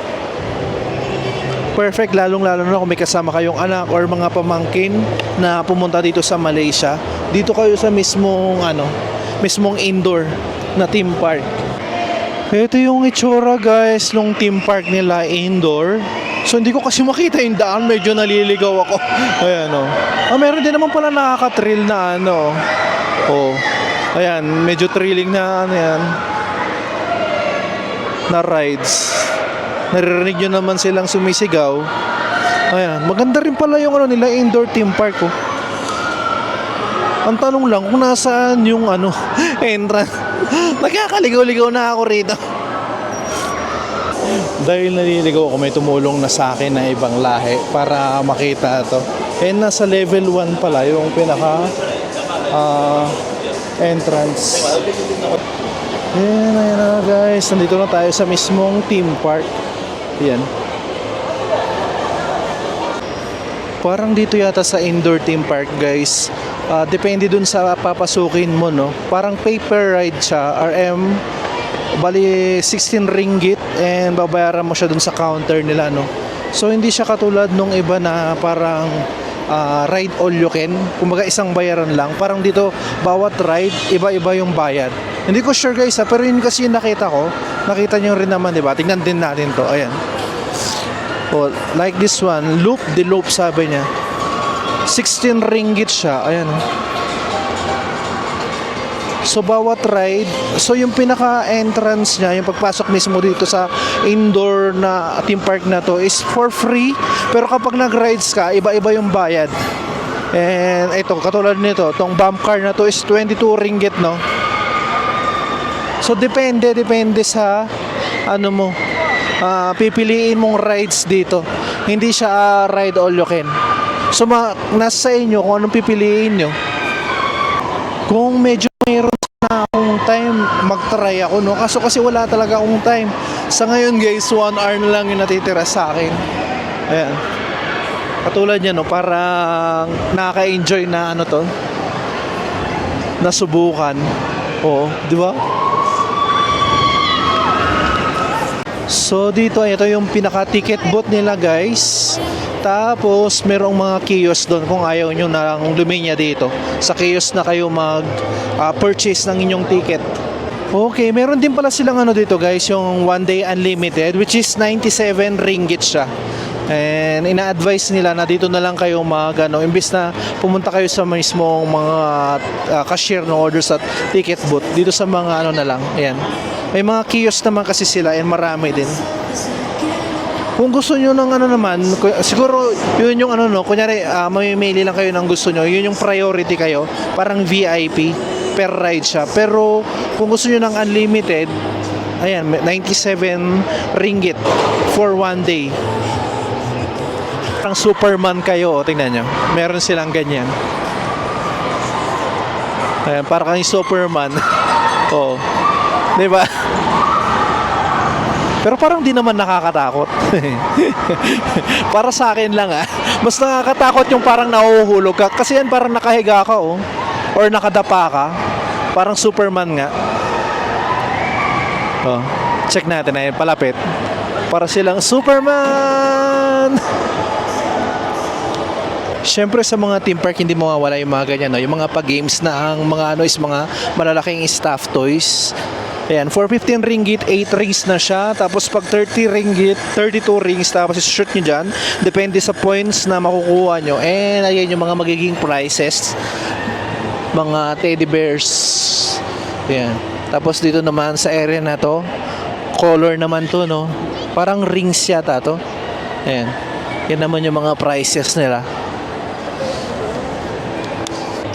Perfect, lalong-lalo na kung may kasama kayong anak or mga pamangkin na pumunta dito sa Malaysia. Dito kayo sa mismong indoor na theme park. Ito yung itsura, guys, nung theme park nila indoor. So hindi ko kasi makita yung daan, medyo naliligaw ako. Ayan, oh. Meron din naman pala nakaka-thrill na Oh. Ayan, medyo thrilling na yan. Na rides. Naririnig nyo naman silang sumisigaw. Ayan, maganda rin pala yung nila, indoor theme park, oh. Ang tanong lang kung nasaan yung ano, entrance. Nagkakaligaw-ligaw na ako rito. Dahil naliligaw ako, may tumulong na sa akin na ibang lahi para makita to. And nasa level 1 pala yung pinaka entrance. Ayan na guys, nandito na tayo sa mismong theme park. Ayan. Parang dito yata sa indoor theme park guys. Depende dun sa papasukin mo, no. Parang paper ride siya, bali 16 ringgit, and babayaran mo siya dun sa counter nila, no. So hindi siya katulad nung iba na parang ride all you can, kumbaga isang bayaran lang. Parang dito bawat ride iba-iba yung bayad. Hindi ko sure guys pero yun kasi yung nakita ko. Nakita nyo rin naman, diba? Tingnan din natin to. Ayan. Oh, like this one, loop de loop sabi niya. 16 ringgit siya. Ayan. So bawat ride, so yung pinaka entrance niya, yung pagpasok mismo dito sa indoor na theme park na to is for free. Pero kapag nag-rides ka, iba-iba yung bayad. And ito, katulad nito, tong bump car na to is 22 ringgit, no? So depende sa ano mo, pipiliin mong rides dito. Hindi siya ride all you can. So nasa inyo kung anong pipiliin nyo. Kung medyo mayroon na akong time, mag-try ako, no? Kasi wala talaga akong time. Sa ngayon guys, 1 hour na lang yung natitira sa akin. Ayan. Katulad niya, no? Parang nakaka-enjoy na ano to, nasubukan. Oo, di ba? So dito, ito yung pinaka-ticket booth nila guys. Tapos merong mga kiosk doon kung ayaw nyo na luminya dito. Sa kiosk na kayo mag-purchase ng inyong ticket. Okay, meron din pala silang ano dito guys, yung 1 day unlimited, which is 97 ringgit siya. And ina-advise nila na dito na lang kayo imbis na pumunta kayo sa mismong mga cashier ng orders at ticket booth, dito sa mga ano na lang. Ayan. May mga kiosk naman kasi sila and marami din. Kung gusto nyo ng ano naman, siguro yun yung ano, no, kunyari mamimili lang kayo ng gusto nyo, yun yung priority kayo, parang VIP per ride siya. Pero kung gusto nyo ng unlimited, ayan, 97 ringgit for 1 day. Parang Superman kayo, tingnan nyo, meron silang ganyan. Ayan, parang kang Superman. Oh, di ba? Pero parang di naman nakakatakot. Para sa akin lang mas nakakatakot yung parang nahuhulog ka. Kasi yan parang nakahiga ka or nakadapa ka. Parang Superman nga. Oh, check natin na yun, palapit. Para silang Superman! Siyempre sa mga theme park hindi mawawala yung mga ganyan, no? Yung mga pag-games na ang mga ano is mga malalaking stuffed toys. Ayan, for 15 ringgit, 8 rings na siya. Tapos pag 30 ringgit, 32 rings. Tapos shoot nyo dyan. Depende sa points na makukuha nyo. And ayan yung mga magiging prizes. Mga teddy bears. Ayan. Tapos dito naman sa area na to, color naman to, no? Parang rings yata to. Ayan. Yan naman yung mga prizes nila.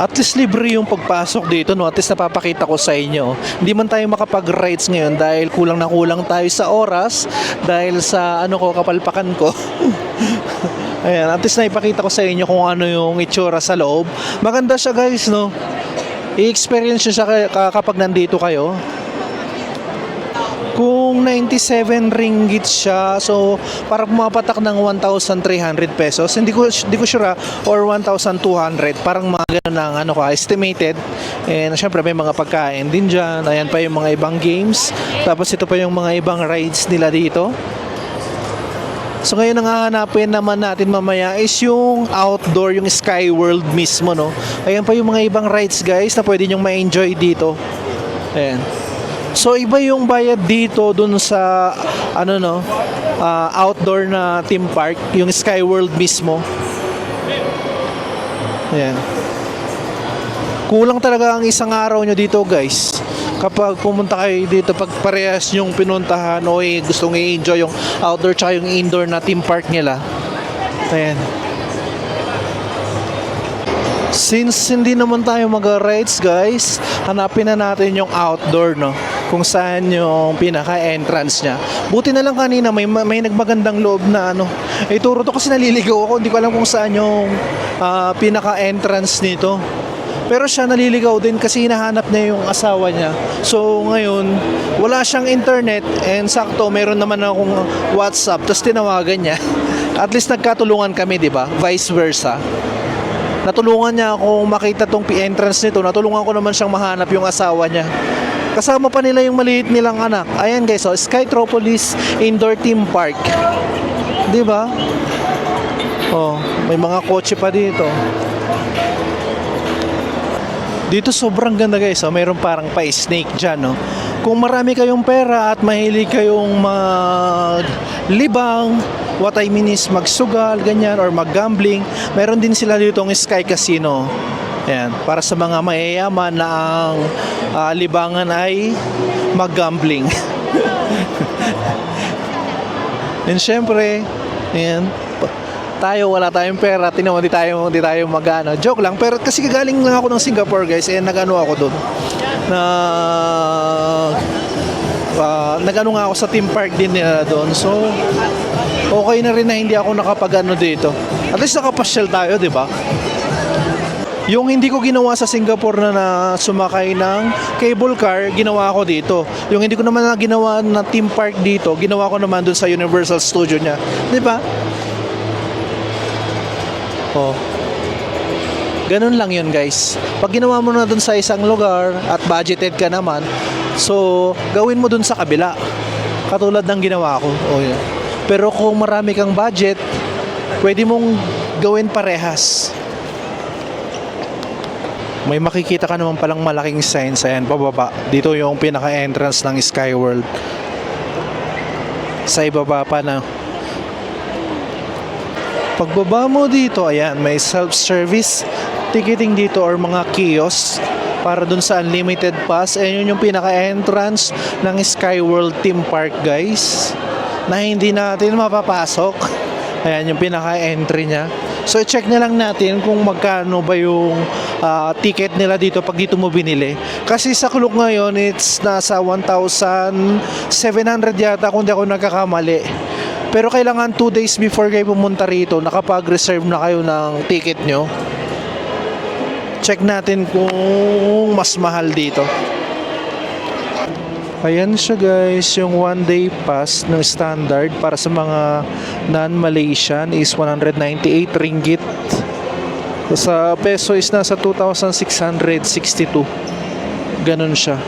At least libre yung pagpasok dito, no? At least napapakita ko sa inyo. Hindi man tayo makapag-rides ngayon dahil kulang na kulang tayo sa oras, dahil sa kapalpakan ko. Ayan, at least naipakita ko sa inyo kung ano yung itsura sa loob. Maganda siya guys, no? I-experience nyo siya kapag nandito kayo. Kung 97 ringgit siya, so parang pumapatak ng 1,300 pesos. Hindi ko sure or 1,200, parang mga ganun ang estimated. And syempre may mga pagkain din dyan. Ayan pa yung mga ibang games. Tapos ito pa yung mga ibang rides nila dito. So ngayon ang hahanapin naman natin mamaya is yung outdoor, yung Sky World mismo, no? Ayan pa yung mga ibang rides guys na pwede nyong ma-enjoy dito. Ayan. So iba yung bayad dito dun sa outdoor na theme park, yung Sky World mismo. Ayan. Kulang talaga ang isang araw nyo dito guys. Kapag pumunta kayo dito, pag parehas yung pinuntahan o gustong i-enjoy yung outdoor tsaka yung indoor na theme park nila. Ayan. Since hindi naman tayo mag-rides guys, hanapin na natin yung outdoor, no? Kung saan yung pinaka-entrance niya. Buti na lang kanina may nagmagandang loob na ano. Ituro to kasi naliligaw ako, hindi ko alam kung saan yung pinaka-entrance nito. Pero siya naliligaw din kasi hinahanap niya yung asawa niya. So ngayon, wala siyang internet and sakto meron naman akong WhatsApp tapos tinawagan niya. At least nagkatulungan kami, di ba? Vice versa. Natulungan niya akong makita tong entrance nito. Natulungan ko naman siyang mahanap yung asawa niya. Kasama pa nila yung maliit nilang anak. Ayan guys, oh, Skytropolis Indoor Theme Park. 'Di ba? Oh, may mga kotse pa dito. Dito sobrang ganda guys, oh. Mayroon parang pa-snake diyan, no. Kung marami kayong pera at mahilig kayong maglibang, what I mean is magsugal, ganyan, or mag-gambling, meron din sila dito ng Sky Casino. Ayan, para sa mga mayayaman na ang libangan ay mag-gambling. And syempre, ayan, tayo wala tayong pera, tinaw di tayo magano. Joke lang, pero kasi galing lang ako ng Singapore guys, and nagano ako doon. Nagano nga ako sa theme park din nila doon. So okay na rin na hindi ako nakapag-ano dito. At least nakapasyal tayo, di ba? Yung hindi ko ginawa sa Singapore na sumakay ng cable car, ginawa ko dito. Yung hindi ko naman na ginawa na theme park dito, ginawa ko naman doon sa Universal Studio niya. Di ba? Oh. Ganun lang yun guys. Pag ginawa mo na dun sa isang lugar at budgeted ka naman, so gawin mo dun sa kabila. Katulad ng ginawa ko. Oh, yeah. Pero kung marami kang budget, pwede mong gawin parehas. May makikita ka naman palang malaking signs. Ayan, pababa. Dito yung pinaka-entrance ng Skyworld. Sa ibaba pa na. Pagbaba mo dito, ayan, may self-service ticketing dito or mga kiosk para dun sa unlimited pass. Ayan yun yung pinaka-entrance ng Skyworld Theme Park guys, na hindi natin mapapasok. Ayan yung pinaka-entry niya. So i-check na lang natin kung magkano ba yung ticket nila dito pag dito mo binili. Kasi sa Klook ngayon, it's nasa 1,700 yata kung di ako nagkakamali. Pero kailangan 2 days before kayo pumunta rito, nakapag-reserve na kayo ng ticket nyo. Check natin kung mas mahal dito. Ayan siya guys, yung 1 day pass ng standard para sa mga non-Malaysian is 198 ringgit. Sa peso is nasa 2,662. Ganon siya.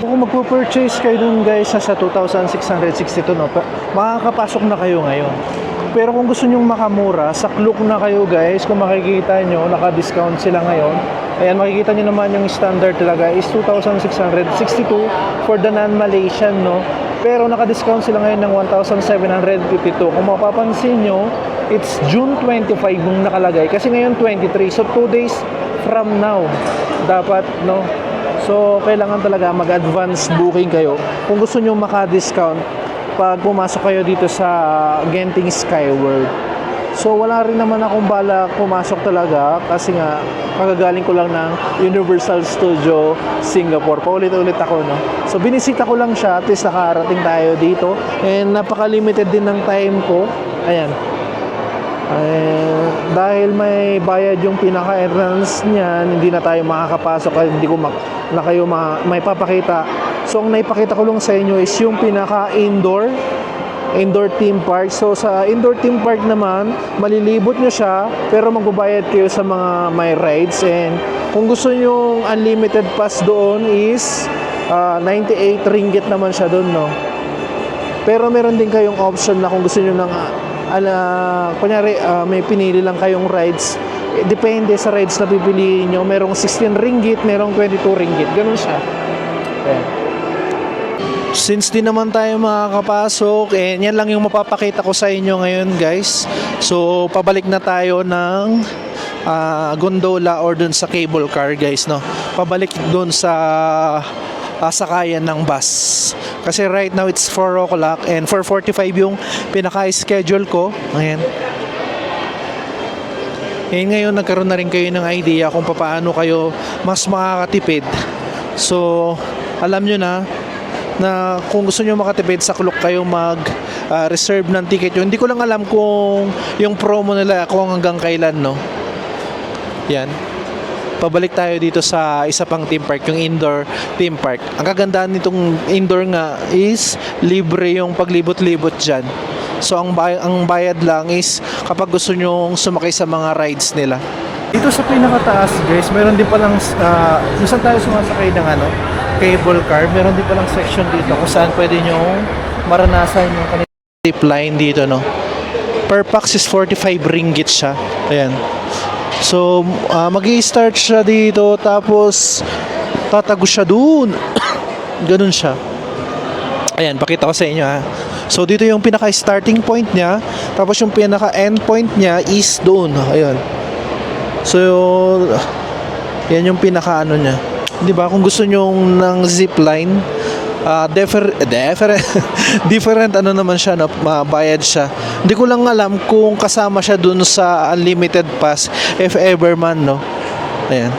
Kung magpo-purchase kayo dun guys sa 2,662, no, makakapasok na kayo ngayon. Pero kung gusto nyong makamura, sa Klook na kayo guys, kung makikita nyo, naka-discount sila ngayon. Ayan, makikita nyo naman yung standard talaga is 2,662 for the non-Malaysian, no. Pero naka-discount sila ngayon ng 1,752. Kung mapapansin nyo, it's June 25 yung nakalagay. Kasi ngayon 23, so 2 days from now dapat, no. So, kailangan talaga mag-advance booking kayo kung gusto nyo maka-discount pag pumasok kayo dito sa Genting Skyworld. So, wala rin naman akong bala pumasok talaga kasi nga, kagagaling ko lang ng Universal Studio Singapore. Paulit-ulit ako, no? So, binisita ko lang siya, at least nakarating tayo dito. And napaka-limited din ng time ko. Ayan. Dahil may bayad yung pinaka-entrance niyan, hindi na tayo makakapasok, hindi ko na kayo may papakita. So ang naipakita ko lang sa inyo is yung pinaka-indoor theme park. So sa indoor theme park naman, malilibot nyo siya, pero magbabayad kayo sa mga may rides. And kung gusto nyo unlimited pass doon is 98 ringgit naman siya doon, no. Pero meron din kayong option na kung gusto nyo ng kunyari may pinili lang kayong rides, depende sa rides na pipiliin nyo. Merong 16 ringgit, merong 22 ringgit, ganun siya. Ayan. Since di naman tayo makakapasok, yan lang yung mapapakita ko sa inyo ngayon guys. So pabalik na tayo ng gondola or dun sa cable car guys, no. Pabalik dun sa sakayan ng bus. Kasi right now it's 4 o'clock and 4:45 yung pinaka-schedule ko. Ayan. Ngayon nagkaroon na rin kayo ng idea kung paano kayo mas makakatipid. So, alam nyo na kung gusto nyo makatipid sa Klook kayo reserve ng ticket yun. Hindi ko lang alam kung yung promo nila kung hanggang kailan, no? Yan. Pabalik tayo dito sa isa pang theme park, yung indoor theme park. Ang kagandahan nitong indoor nga is libre yung paglibot-libot dyan. So ang bayad lang is kapag gusto nyo sumakay sa mga rides nila. Dito sa pinakataas guys, meron din palang kung saan tayo sumasakay ng cable car, meron din palang section dito kung saan pwede nyo maranasan yung kanilang zip line dito, no? Per pax is 45 ringgit siya. Ayan. So, mag-i-start siya dito, tapos tatago siya dun. Ganun siya. Ayan, pakita ko sa inyo ha. So, dito yung pinaka-starting point niya, tapos yung pinaka-end point niya is doon. Ayan. So, yan yung pinaka-ano niya. Di ba? Kung gusto nyo ng zipline, different ano naman siya, na bayad siya. Hindi ko lang alam kung kasama siya dun sa unlimited pass if ever man, no? Ayan.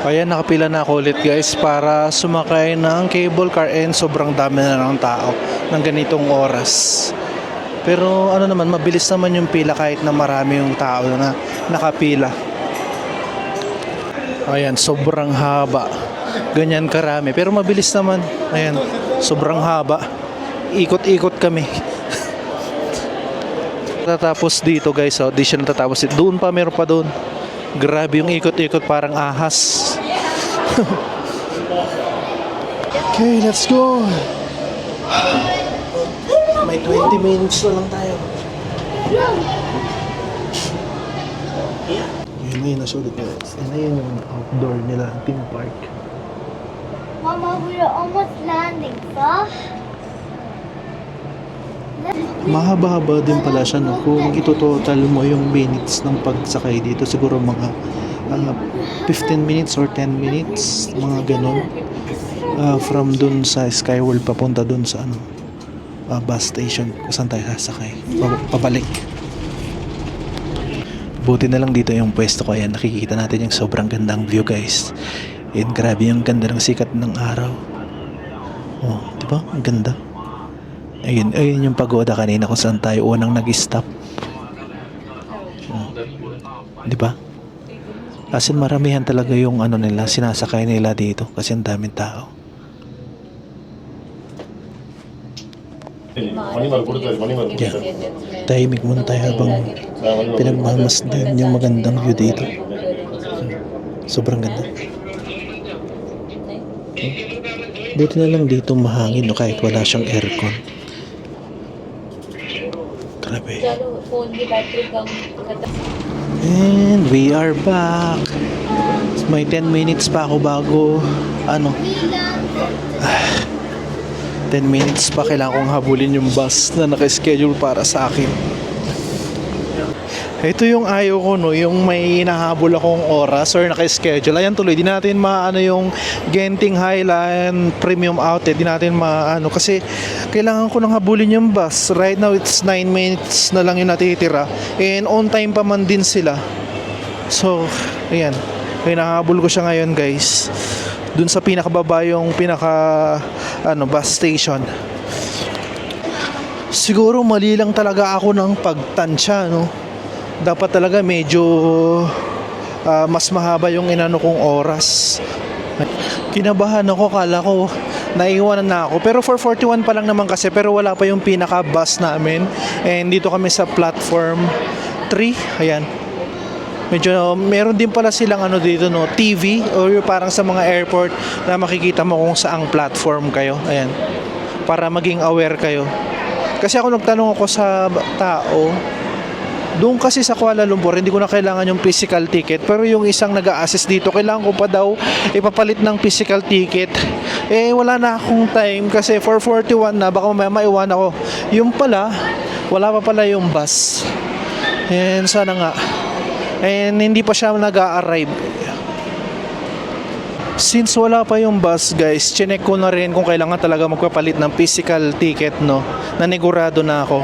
Ayan, nakapila na ako ulit guys para sumakay ng cable car, and sobrang dami na ng tao ng ganitong oras. Pero ano naman, mabilis naman yung pila kahit na marami yung tao na nakapila. Ayan, sobrang haba. Ganyan karami. Pero mabilis naman. Ayan, sobrang haba. Ikot-ikot kami. Tatapos dito guys, di siya natatapos. Doon pa, meron pa doon. Grabe yung ikot-ikot, parang ahas. Okay, let's go. May 20 minutes na lang tayo. Yun na yun, nasulit guys. Yan na yung outdoor nila, theme park. Mama, we're almost landing, so? Mahaba-haba din pala siya, no? Kung ito-total mo yung minutes ng pagsakay dito, siguro mga 15 minutes or 10 minutes, mga ganun. From dun sa Skyworld papunta dun sa bus station kung saan tayo sasakay. Pabalik. Buti na lang dito yung pwesto ko. Ayan, nakikita natin yung sobrang gandang view guys. And grabe yung ganda ng sikat ng araw. Oh, di ba? Ang ganda. Ayun yung pagoda kanina kung saan tayo unang nag-stop. Di ba? As in, maramihan talaga yung nila, sinasakay nila dito kasi ang daming tao. Yeah. Tahimik muna tayo habang pinagmamasdan yung magandang view dito. Sobrang ganda. Buti na lang dito mahangin, no, kahit wala siyang aircon. Grabe. And we are back. May 10 minutes pa ako bago 10 minutes pa, kailangan kong habulin yung bus na naka-schedule para sa akin. Ito yung ayaw ko, no, yung may hinahabol akong oras or naka-schedule. Ayan tuloy, di natin maano yung Genting Highland Premium Outlet, di natin maano kasi kailangan ko nang habulin yung bus. Right now it's 9 minutes na lang yung natitira, and on time pa man din sila. So, ayan, hinahabol ko siya ngayon guys. Dun sa pinakababa yung bus station. Siguro mali lang talaga ako ng pagtansya, no? Dapat talaga medyo mas mahaba yung kong oras. Kinabahan ako, kala ko naiiwanan na ako. Pero 4:41 pa lang naman kasi, pero wala pa yung pinaka-bus namin. And dito kami sa platform 3. Ayan. Medyo meron din pala silang dito, no, TV or parang sa mga airport na makikita mo kung saang platform kayo. Ayan. Para maging aware kayo. Kasi ako nagtanong ako sa tao, doon kasi sa Kuala Lumpur, hindi ko na kailangan yung physical ticket. Pero yung isang nag-a-assist dito, kailangan ko pa daw ipapalit ng physical ticket. Wala na akong time kasi 4:41 na, baka maiwan ako. Yung pala, wala pa pala yung bus. And sana nga. And hindi pa siya nag-a-arrive. Since wala pa yung bus guys, chinek ko na rin kung kailangan talaga magpapalit ng physical ticket, no? Nanigurado na ako.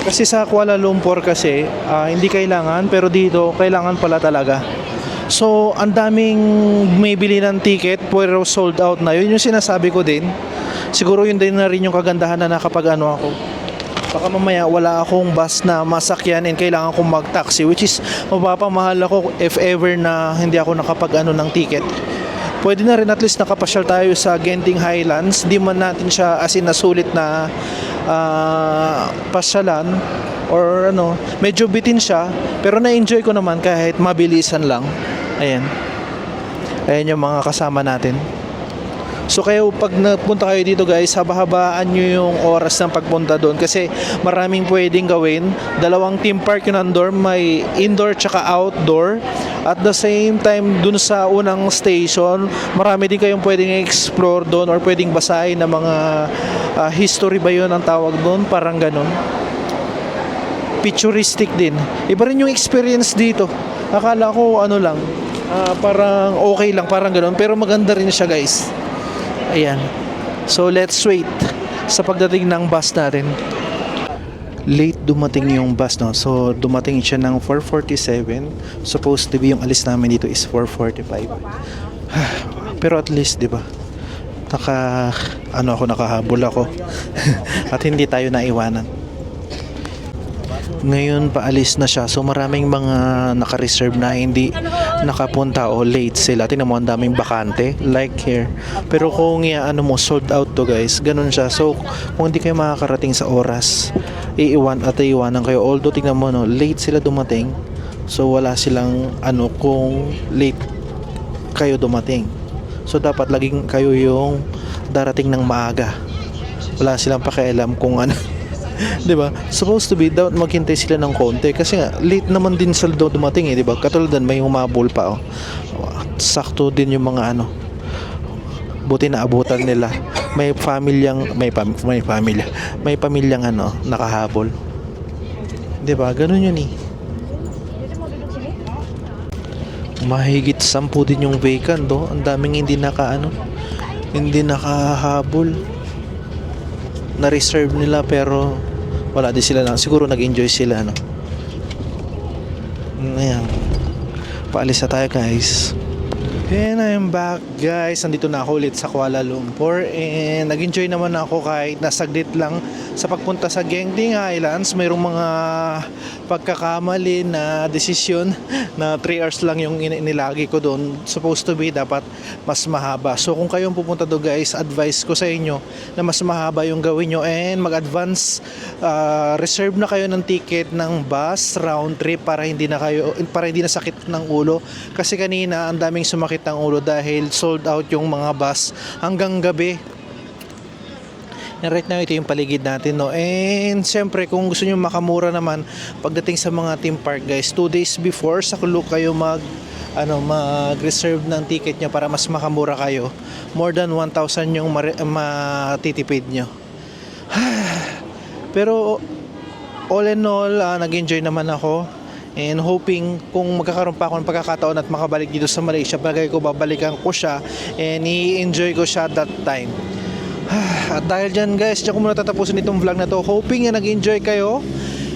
Kasi sa Kuala Lumpur kasi, hindi kailangan, pero dito kailangan pala talaga. So, ang daming may bili ng ticket pero sold out na. Yun yung sinasabi ko din. Siguro yun din na rin yung kagandahan na nakapag ano ako. Baka mamaya wala akong bus na masakyan and kailangan kong mag-taxi, which is mapapamahal ako if ever na hindi ako nakapag ano ng ticket. Pwede na rin at least nakapasyal tayo sa Genting Highlands. Di man natin siya as in nasulit na pasyalan or ano, medyo bitin siya, pero na-enjoy ko naman kahit mabilisan lang. Ayan. Ayan yung mga kasama natin. So kayo pag napunta kayo dito guys, haba-habaan nyo yung oras ng pagpunta doon kasi maraming pwedeng gawin. Dalawang theme park yun nandor, may indoor tsaka outdoor. At the same time dun sa unang station, marami din kayong pwedeng explore doon or pwedeng basahin na mga history ba yun ang tawag doon, parang ganun. Picturistic din. Iba rin yung experience dito. Akala ko ano lang, parang okay lang, parang ganun, pero maganda rin siya guys. Ayan. So let's wait sa pagdating ng bus natin. Late dumating yung bus, no? So dumating siya ng 4:47. Supposed to be yung alis namin dito is 4:45. Pero at least, 'di ba? Nakahabol ako. At hindi tayo naiwanan. Ngayon paalis na siya. So maraming mga naka-reserve na hindi nakapunta o late sila. Tingnan mo, ang daming bakante like here. Pero kung sold out to guys, ganun siya. So kung hindi kayo makakarating sa oras, iiwanan kayo. Although tingnan mo, no, late sila dumating. So wala silang kung late kayo dumating. So dapat laging kayo yung darating ng maaga. Wala silang pakialam kung ano. 'Di ba? Supposed to be dapat maghintay sila ng konti kasi nga late naman din sila dumating 'di ba? Katulad may humabol pa Sakto din yung mga buti na abutan nila. May pamilyang nakahabol. 'Di ba? Ganun yun eh. Mahigit 10 din yung vacant do. Ang daming hindi nakahabol. Na-reserve nila pero wala din sila siguro nag-enjoy sila Ayan. Paalis na tayo guys. And I'm back guys. Nandito na ako ulit sa Kuala Lumpur and nag-enjoy naman ako kahit nasaglit lang sa pagpunta sa Genting Highlands. Mayroong mga pagkakamali na desisyon na 3 hours lang yung inilagi ko doon. Supposed to be dapat mas mahaba. So kung kayong pupunta doon guys, advice ko sa inyo na mas mahaba yung gawin nyo and mag-advance reserve na kayo ng ticket ng bus round trip para hindi na sakit ng ulo. Kasi kanina ang daming sumakit ng ulo dahil sold out yung mga bus hanggang gabi. And right now, ito yung paligid natin, no? And siyempre, kung gusto nyo makamura naman pagdating sa mga theme park, guys, 2 days before, sa Klook kayo mag-reserve ng ticket nyo para mas makamura kayo. More than 1,000 yung matitipid nyo. Pero, all in all, nag-enjoy naman ako. And hoping kung magkakaroon pa ako ng pagkakataon at makabalik dito sa Malaysia, babalikan ko siya and i-enjoy ko siya that time. At dahil dyan guys, diyan ko muna tatapusin itong vlog na to. Hoping na nag-enjoy kayo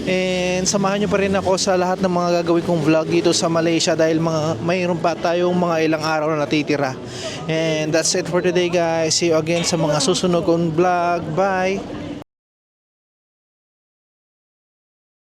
and samahan nyo pa rin ako sa lahat ng mga gagawin kong vlog dito sa Malaysia dahil mayroon pa tayong mga ilang araw na natitira. And that's it for today guys. See you again sa mga susunod kong vlog. Bye!